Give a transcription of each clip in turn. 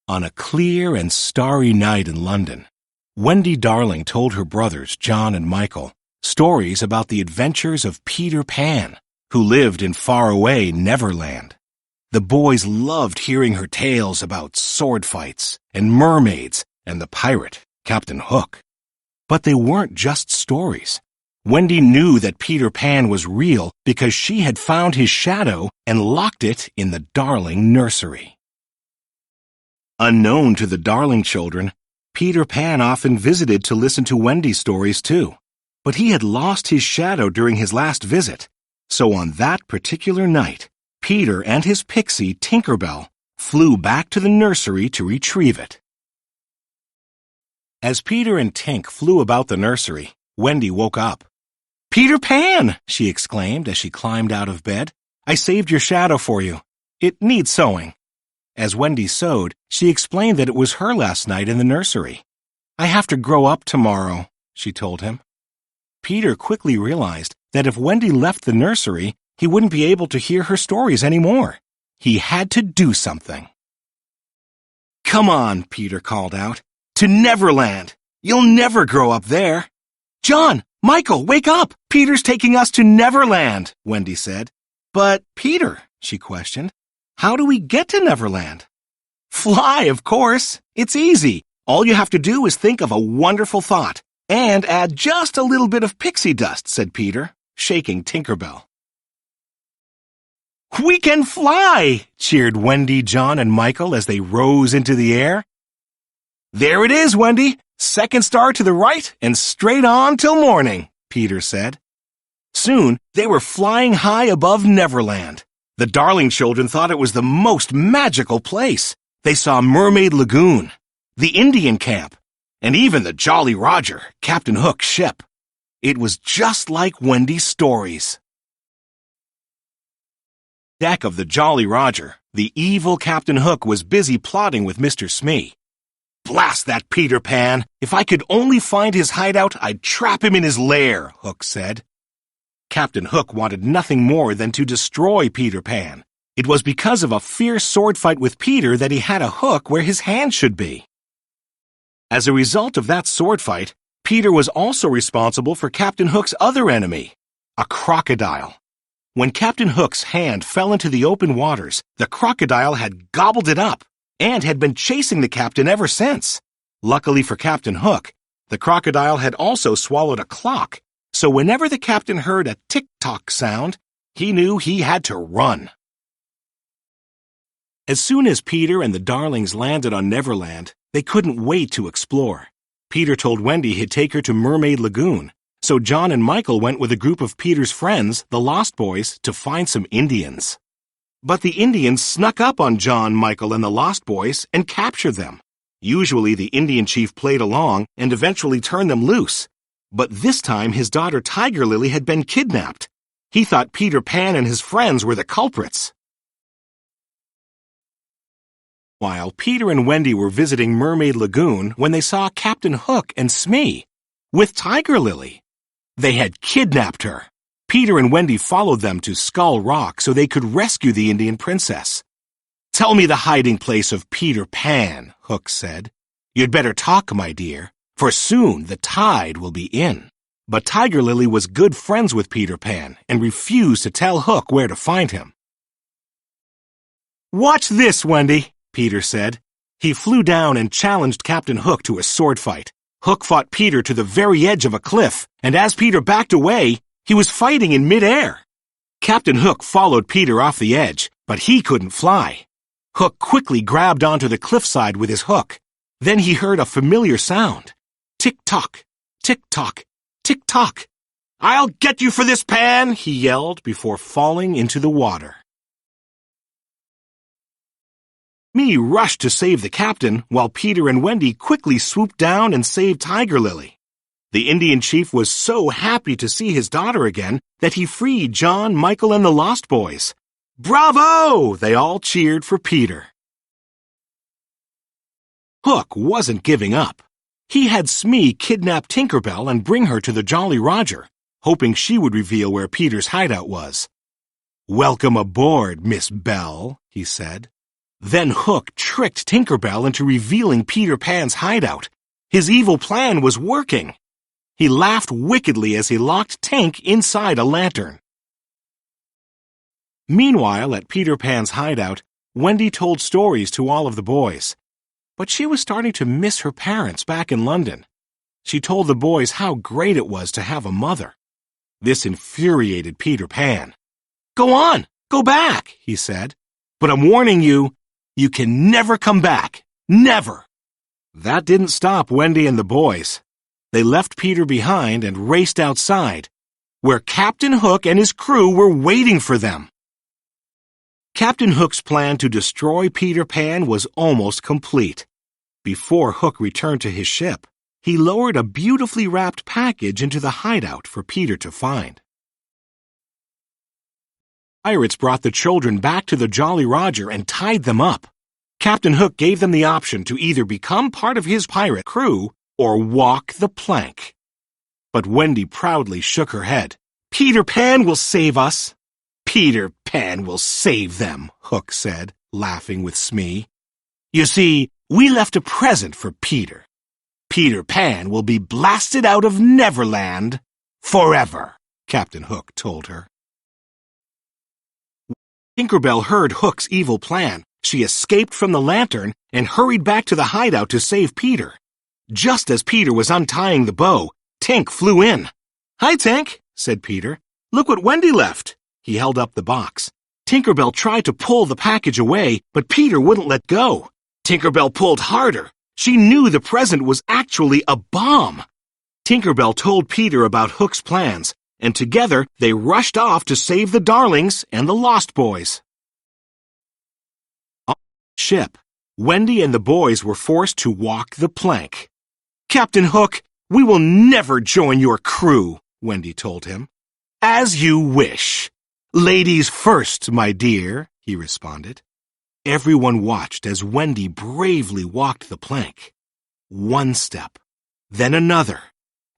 On a clear and starry night in London, Wendy Darling told her brothers, John and Michael, stories about the adventures of Peter Pan, who lived in faraway Neverland. The boys loved hearing her tales about sword fights and mermaids and the pirate, Captain Hook. But they weren't just stories. Wendy knew that Peter Pan was real because she had found his shadow and locked it in the Darling nursery. Unknown to the Darling children, Peter Pan often visited to listen to Wendy's stories too. But he had lost his shadow during his last visit, so on that particular night, Peter and his pixie, Tinker Bell, flew back to the nursery to retrieve it. As Peter and Tink flew about the nursery, Wendy woke up. "Peter Pan!" she exclaimed as she climbed out of bed. "I saved your shadow for you. It needs sewing." As Wendy sewed, she explained that it was her last night in the nursery. "I have to grow up tomorrow," she told him. Peter quickly realized that if Wendy left the nursery, he wouldn't be able to hear her stories anymore. He had to do something. "Come on," Peter called out. "To Neverland! You'll never grow up there." "John, Michael, wake up! Peter's taking us to Neverland," Wendy said. "But, Peter," she questioned, "how do we get to Neverland?" "Fly, of course. It's easy. All you have to do is think of a wonderful thought and add just a little bit of pixie dust," said Peter, shaking Tinker Bell. "We can fly!" cheered Wendy, John, and Michael as they rose into the air. "There it is, Wendy. Second star to the right and straight on till morning," Peter said. Soon they were flying high above Neverland. The Darling children thought it was the most magical place. They saw Mermaid Lagoon, the Indian camp, and even the Jolly Roger, Captain Hook's ship. It was just like Wendy's stories. Deck of the Jolly Roger, the evil Captain Hook was busy plotting with Mr. Smee. "Blast that Peter Pan! If I could only find his hideout, I'd trap him in his lair," Hook said. Captain Hook wanted nothing more than to destroy Peter Pan. It was because of a fierce sword fight with Peter that he had a hook where his hand should be. As a result of that sword fight, Peter was also responsible for Captain Hook's other enemy, a crocodile. When Captain Hook's hand fell into the open waters, the crocodile had gobbled it up and had been chasing the captain ever since. Luckily for Captain Hook, the crocodile had also swallowed a clock, so whenever the captain heard a tick-tock sound, he knew he had to run. As soon as Peter and the Darlings landed on Neverland, they couldn't wait to explore. Peter told Wendy he'd take her to Mermaid Lagoon, so John and Michael went with a group of Peter's friends, the Lost Boys, to find some Indians. But the Indians snuck up on John, Michael, and the Lost Boys and captured them. Usually the Indian chief played along and eventually turned them loose. But this time his daughter Tiger Lily had been kidnapped. He thought Peter Pan and his friends were the culprits. While Peter and Wendy were visiting Mermaid Lagoon when they saw Captain Hook and Smee with Tiger Lily. They had kidnapped her. Peter and Wendy followed them to Skull Rock so they could rescue the Indian princess. "Tell me the hiding place of Peter Pan," Hook said. "You'd better talk, my dear, for soon the tide will be in." But Tiger Lily was good friends with Peter Pan and refused to tell Hook where to find him. "Watch this, Wendy," Peter said. He flew down and challenged Captain Hook to a sword fight. Hook fought Peter to the very edge of a cliff, and as Peter backed away, he was fighting in midair. Captain Hook followed Peter off the edge, but he couldn't fly. Hook quickly grabbed onto the cliffside with his hook. Then he heard a familiar sound. Tick-tock, tick-tock, tick-tock. "I'll get you for this, Pan!" he yelled before falling into the water. Smee rushed to save the captain, while Peter and Wendy quickly swooped down and saved Tiger Lily. The Indian chief was so happy to see his daughter again that he freed John, Michael, and the Lost Boys. "Bravo!" They all cheered for Peter. Hook wasn't giving up. He had Smee kidnap Tinker Bell and bring her to the Jolly Roger, hoping she would reveal where Peter's hideout was. "Welcome aboard, Miss Bell," he said. Then Hook tricked Tinker Bell into revealing Peter Pan's hideout. His evil plan was working. He laughed wickedly as he locked Tink inside a lantern. Meanwhile, at Peter Pan's hideout, Wendy told stories to all of the boys. But she was starting to miss her parents back in London. She told the boys how great it was to have a mother. This infuriated Peter Pan. "Go on, go back," he said. "But I'm warning you, you can never come back. Never." That didn't stop Wendy and the boys. They left Peter behind and raced outside, where Captain Hook and his crew were waiting for them. Captain Hook's plan to destroy Peter Pan was almost complete. Before Hook returned to his ship, he lowered a beautifully wrapped package into the hideout for Peter to find. Pirates brought the children back to the Jolly Roger and tied them up. Captain Hook gave them the option to either become part of his pirate crew or walk the plank. But Wendy proudly shook her head. "Peter Pan will save us." "Peter Pan will save them," Hook said, laughing with Smee. "You see, we left a present for Peter. Peter Pan will be blasted out of Neverland forever," Captain Hook told her. Tinker Bell heard Hook's evil plan. She escaped from the lantern and hurried back to the hideout to save Peter. Just as Peter was untying the bow, Tink flew in. "Hi, Tink," said Peter. "Look what Wendy left." He held up the box. Tinker Bell tried to pull the package away, but Peter wouldn't let go. Tinker Bell pulled harder. She knew the present was actually a bomb. Tinker Bell told Peter about Hook's plans, and together they rushed off to save the Darlings and the Lost Boys. On the ship, Wendy and the boys were forced to walk the plank. "Captain Hook, we will never join your crew," Wendy told him. "As you wish. Ladies first, my dear," he responded. Everyone watched as Wendy bravely walked the plank. One step, then another,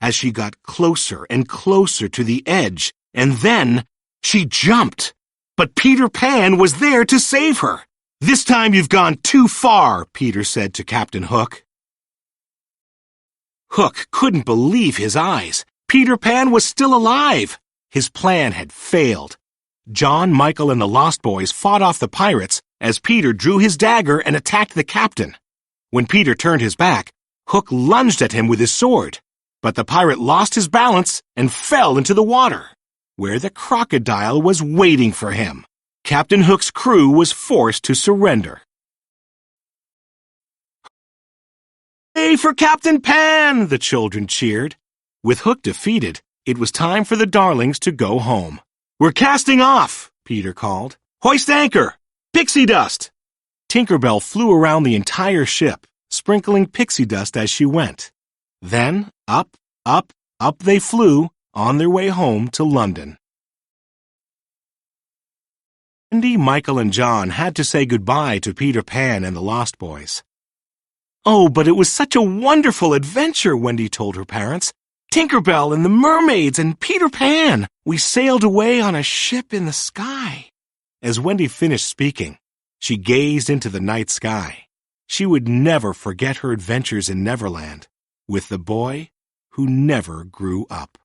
as she got closer and closer to the edge, and then she jumped. But Peter Pan was there to save her. "This time you've gone too far," Peter said to Captain Hook. Hook couldn't believe his eyes. Peter Pan was still alive. His plan had failed. John, Michael, and the Lost Boys fought off the pirates as Peter drew his dagger and attacked the captain. When Peter turned his back, Hook lunged at him with his sword, but the pirate lost his balance and fell into the water, where the crocodile was waiting for him. Captain Hook's crew was forced to surrender. "Hooray for Captain Pan!" the children cheered. With Hook defeated, it was time for the Darlings to go home. "We're casting off," Peter called. "Hoist anchor! Pixie dust!" Tinker Bell flew around the entire ship, sprinkling pixie dust as she went. Then, up, up, up they flew, on their way home to London. Wendy, Michael, and John had to say goodbye to Peter Pan and the Lost Boys. "Oh, but it was such a wonderful adventure," Wendy told her parents. "Tinker Bell and the mermaids and Peter Pan. We sailed away on a ship in the sky." As Wendy finished speaking, she gazed into the night sky. She would never forget her adventures in Neverland with the boy who never grew up.